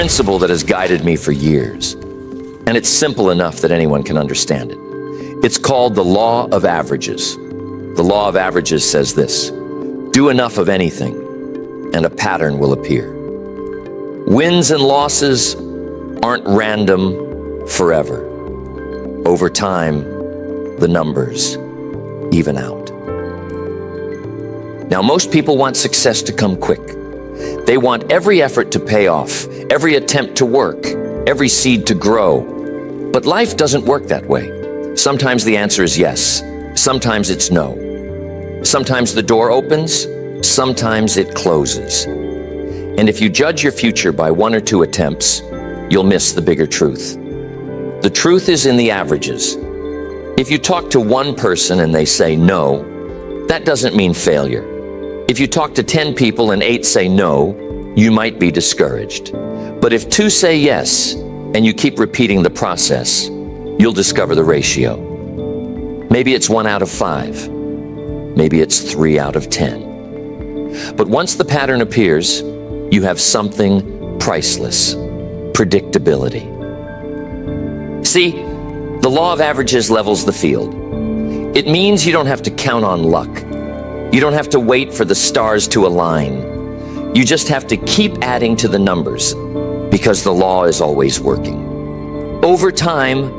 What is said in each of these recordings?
Principle that has guided me for years, and it's simple enough that anyone can understand it. It's called the law of averages. The law of averages says this: do enough of anything, and a pattern will appear. Wins and losses aren't random forever. Over time, the numbers even out. Now, most people want success to come quick. They want every effort to pay off, every attempt to work, every seed to grow. But life doesn't work that way. Sometimes the answer is yes, sometimes it's no. Sometimes the door opens, sometimes it closes. And if you judge your future by one or two attempts, you'll miss the bigger truth. The truth is in the averages. If you talk to one person and they say no, that doesn't mean failure. If you talk to 10 people and 8 say no, you might be discouraged. But if 2 say yes, and you keep repeating the process, you'll discover the ratio. Maybe it's 1 out of 5. Maybe it's 3 out of 10. But once the pattern appears, you have something priceless: predictability. See, the law of averages levels the field. It means you don't have to count on luck. You don't have to wait for the stars to align. You just have to keep adding to the numbers, because the law is always working. Over time,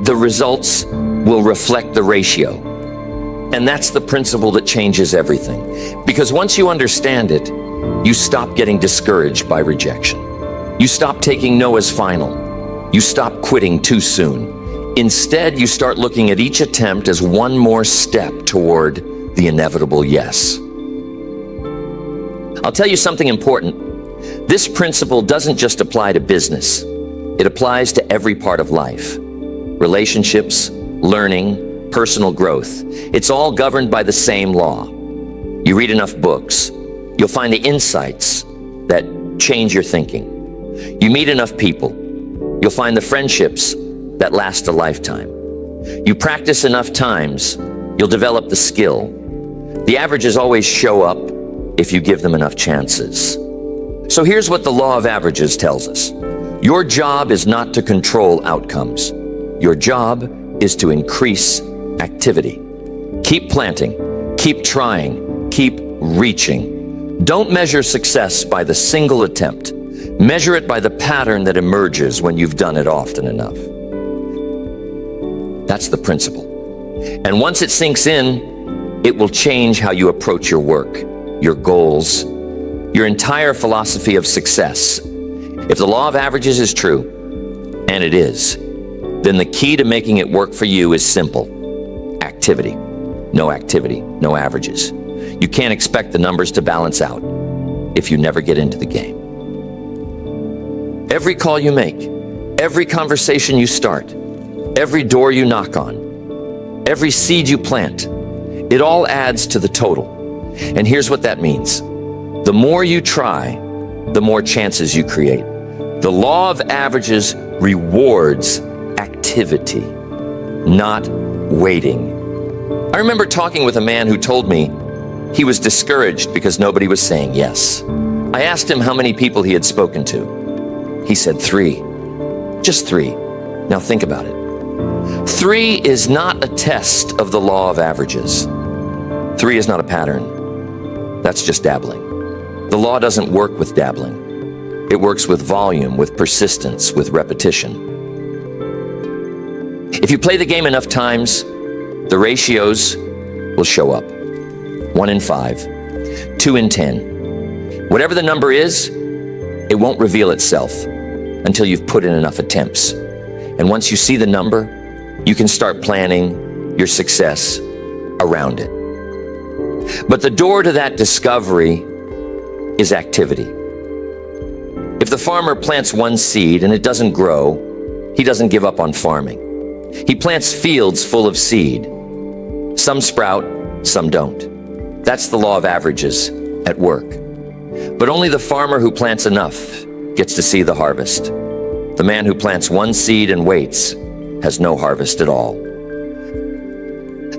the results will reflect the ratio. And that's the principle that changes everything. Because once you understand it, you stop getting discouraged by rejection. You stop taking no as final. You stop quitting too soon. Instead, you start looking at each attempt as one more step toward the inevitable yes. I'll tell you something important. This principle doesn't just apply to business. It applies to every part of life. Relationships, learning, personal growth. It's all governed by the same law. You read enough books, you'll find the insights that change your thinking. You meet enough people, you'll find the friendships that last a lifetime. You practice enough times, you'll develop the skill. The averages always show up if you give them enough chances. So here's what the law of averages tells us. Your job is not to control outcomes. Your job is to increase activity. Keep planting, keep trying, keep reaching. Don't measure success by the single attempt. Measure it by the pattern that emerges when you've done it often enough. That's the principle. And once it sinks in, it will change how you approach your work, your goals, your entire philosophy of success. If the law of averages is true, and it is, then the key to making it work for you is simple: activity. No activity, no averages. You can't expect the numbers to balance out if you never get into the game. Every call you make, every conversation you start, every door you knock on, every seed you plant, it all adds to the total. And here's what that means. The more you try, the more chances you create. The law of averages rewards activity, not waiting. I remember talking with a man who told me he was discouraged because nobody was saying yes. I asked him how many people he had spoken to. He said 3. Just 3. Now think about it. 3 is not a test of the law of averages. 3 is not a pattern. That's just dabbling. The law doesn't work with dabbling. It works with volume, with persistence, with repetition. If you play the game enough times, the ratios will show up. 1 in 5, 2 in 10. Whatever the number is, it won't reveal itself until you've put in enough attempts. And once you see the number, you can start planning your success around it. But the door to that discovery is activity. If the farmer plants one seed and it doesn't grow, he doesn't give up on farming. He plants fields full of seed. Some sprout, some don't. That's the law of averages at work. But only the farmer who plants enough gets to see the harvest. The man who plants one seed and waits has no harvest at all.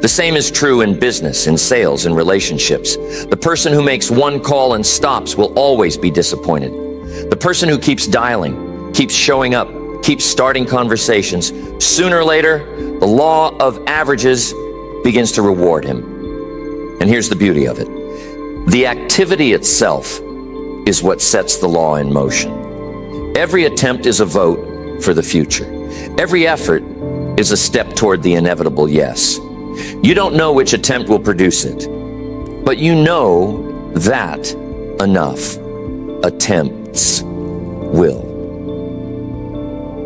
The same is true in business, in sales, in relationships. The person who makes one call and stops will always be disappointed. The person who keeps dialing, keeps showing up, keeps starting conversations, sooner or later, the law of averages begins to reward him. And here's the beauty of it. The activity itself is what sets the law in motion. Every attempt is a vote for the future. Every effort is a step toward the inevitable yes. You don't know which attempt will produce it, but you know that enough attempts will.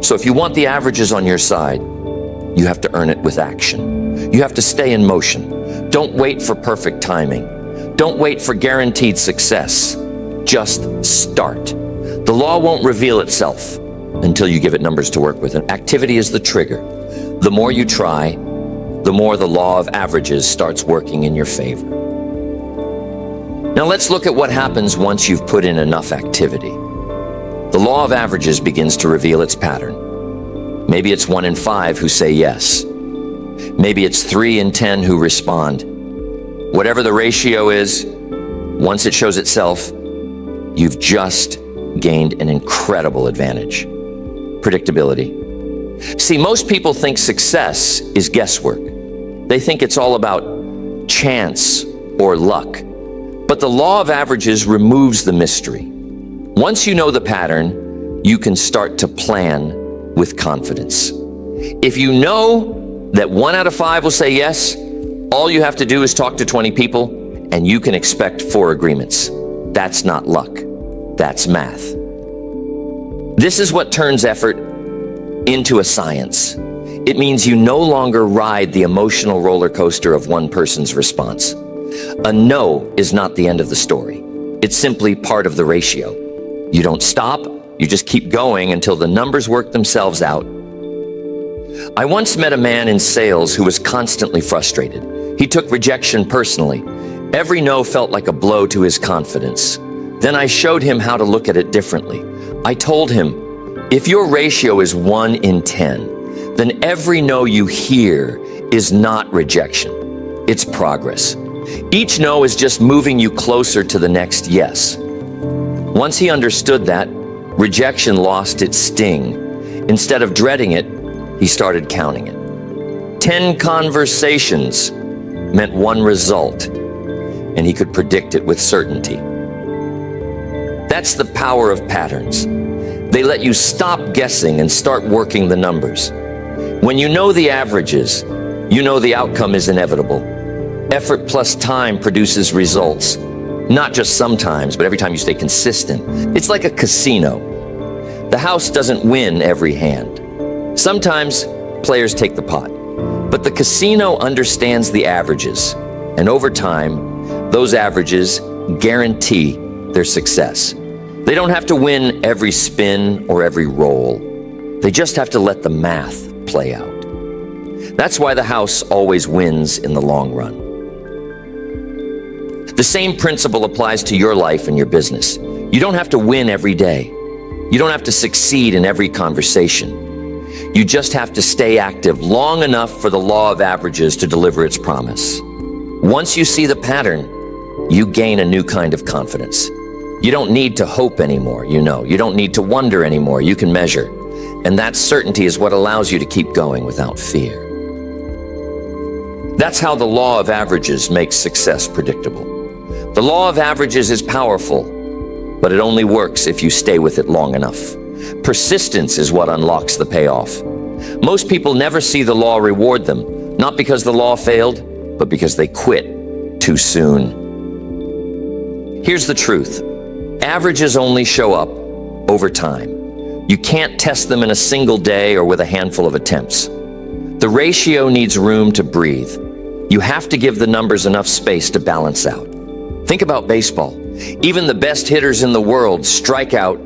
So if you want the averages on your side, you have to earn it with action. You have to stay in motion. Don't wait for perfect timing. Don't wait for guaranteed success. Just start. The law won't reveal itself until you give it numbers to work with. And activity is the trigger. The more you try, the more the law of averages starts working in your favor. Now let's look at what happens once you've put in enough activity. The law of averages begins to reveal its pattern. Maybe it's 1 in 5 who say yes. Maybe it's 3 in 10 who respond. Whatever the ratio is, once it shows itself, you've just gained an incredible advantage. Predictability. See, most people think success is guesswork. They think it's all about chance or luck. But the law of averages removes the mystery. Once you know the pattern, you can start to plan with confidence. If you know that 1 out of 5 will say yes, all you have to do is talk to 20 people and you can expect 4 agreements. That's not luck. That's math. This is what turns effort into a science. It means you no longer ride the emotional roller coaster of one person's response. A no is not the end of the story. It's simply part of the ratio. You don't stop, you just keep going until the numbers work themselves out. I once met a man in sales who was constantly frustrated. He took rejection personally. Every no felt like a blow to his confidence. Then I showed him how to look at it differently. I told him, if your ratio is 1 in 10, then every no you hear is not rejection. It's progress. Each no is just moving you closer to the next yes. Once he understood that, rejection lost its sting. Instead of dreading it, he started counting it. 10 conversations meant 1 result, and he could predict it with certainty. That's the power of patterns. They let you stop guessing and start working the numbers. When you know the averages, you know the outcome is inevitable. Effort plus time produces results. Not just sometimes, but every time you stay consistent. It's like a casino. The house doesn't win every hand. Sometimes players take the pot, but the casino understands the averages, and over time, those averages guarantee their success. They don't have to win every spin or every roll. They just have to let the math play out. That's why the house always wins in the long run. The same principle applies to your life and your business. You don't have to win every day. You don't have to succeed in every conversation. You just have to stay active long enough for the law of averages to deliver its promise. Once you see the pattern, you gain a new kind of confidence. You don't need to hope anymore, you know. You don't need to wonder anymore, you can measure. And that certainty is what allows you to keep going without fear. That's how the law of averages makes success predictable. The law of averages is powerful, but it only works if you stay with it long enough. Persistence is what unlocks the payoff. Most people never see the law reward them, not because the law failed, but because they quit too soon. Here's the truth. Averages only show up over time. You can't test them in a single day or with a handful of attempts. The ratio needs room to breathe. You have to give the numbers enough space to balance out. Think about baseball. Even the best hitters in the world strike out,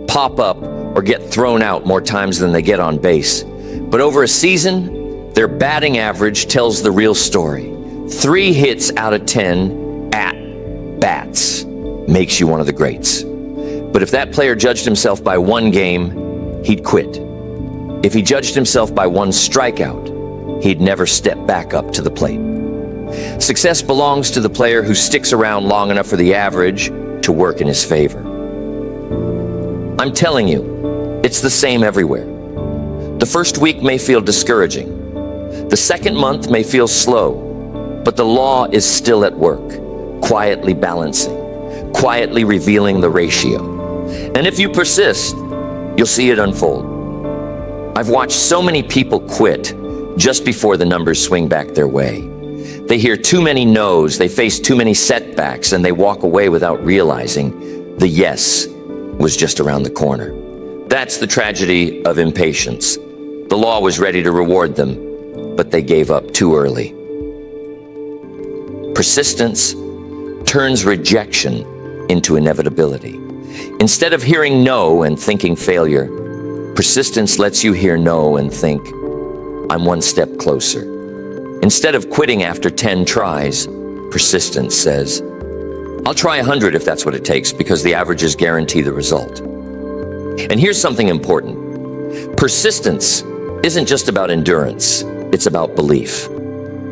pop up, or get thrown out more times than they get on base. But over a season, their batting average tells the real story. 3 hits out of 10 at bats makes you one of the greats. But if that player judged himself by 1 game, he'd quit. If he judged himself by 1 strikeout, he'd never step back up to the plate. Success belongs to the player who sticks around long enough for the average to work in his favor. I'm telling you, It's the same everywhere. The first week may feel discouraging. The second month may feel slow, but the law is still at work, quietly balancing, quietly revealing the ratio. And if you persist, you'll see it unfold. I've watched so many people quit just before the numbers swing back their way. They hear too many no's, they face too many setbacks, and they walk away without realizing the yes was just around the corner. That's the tragedy of impatience. The law was ready to reward them, but they gave up too early. Persistence turns rejection into inevitability. Instead of hearing no and thinking failure, persistence lets you hear no and think, I'm one step closer. Instead of quitting after 10 tries, persistence says, I'll try 100 if that's what it takes, because the averages guarantee the result. And here's something important. Persistence isn't just about endurance, it's about belief.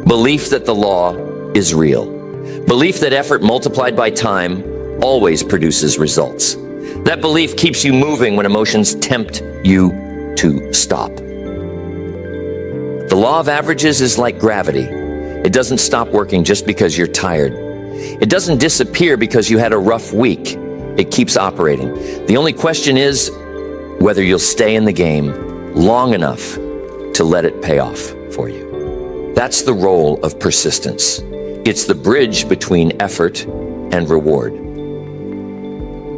Belief that the law is real. Belief that effort multiplied by time always produces results. That belief keeps you moving when emotions tempt you to stop. The law of averages is like gravity. It doesn't stop working just because you're tired. It doesn't disappear because you had a rough week. It keeps operating. The only question is whether you'll stay in the game long enough to let it pay off for you. That's the role of persistence. It's the bridge between effort and reward.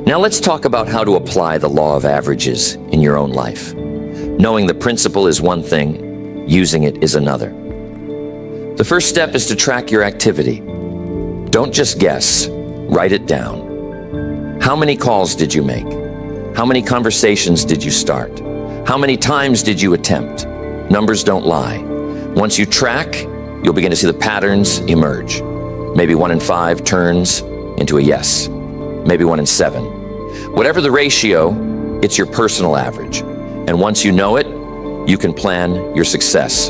Now let's talk about how to apply the law of averages in your own life. Knowing the principle is one thing, using it is another. The first step is to track your activity. Don't just guess, write it down. How many calls did you make? How many conversations did you start? How many times did you attempt? Numbers don't lie. Once you track, you'll begin to see the patterns emerge. Maybe 1 in 5 turns into a yes. Maybe 1 in 7. Whatever the ratio, it's your personal average. And once you know it, you can plan your success.